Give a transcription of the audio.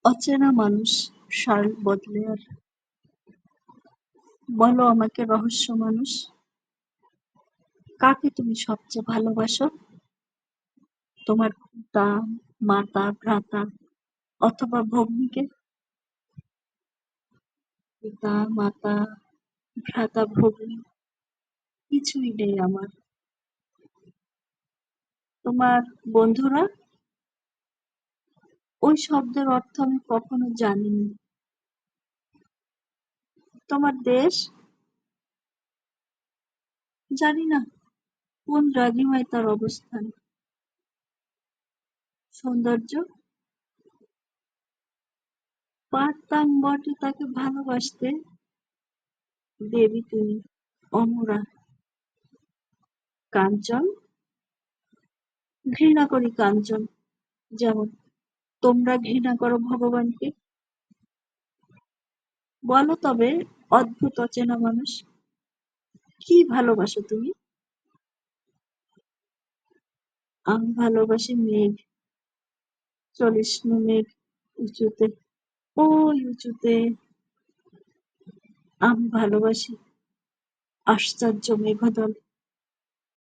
অচেনা মানুষ, শার্ল বদলেয়ার। বলো আমাকে রহস্য মানুষ, কাকে তুমি সবচেয়ে ভালোবাসো? তোমার পিতা, মাতা, ভ্রাতা অথবা ভগ্নীকে? পিতা, মাতা, ভ্রাতা, ভগ্নী কিছুই নেই আমার। তোমার বন্ধুরা? ওই শব্দের অর্থ আমি কখনো জানিনি। তোমার দেশ? জানি না কোন দ্রাঘিমায় তার অবস্থান। সৌন্দর্য? পারতাম বটে তাকে ভালোবাসতে, দেবী তুমি, অমরা। কাঞ্চন? ঘৃণা করি কাঞ্চন, যেমন তোমরা ঘৃণা করো ভগবানকে। বলো তবে অদ্ভুত অচেনা মানুষ, কি ভালোবাসো তুমি? আমি ভালোবাসি মেঘ, চলিষ্ণু মেঘ উঁচুতে, ওই উঁচুতে। আমি ভালোবাসি আশ্চর্য মেঘদল।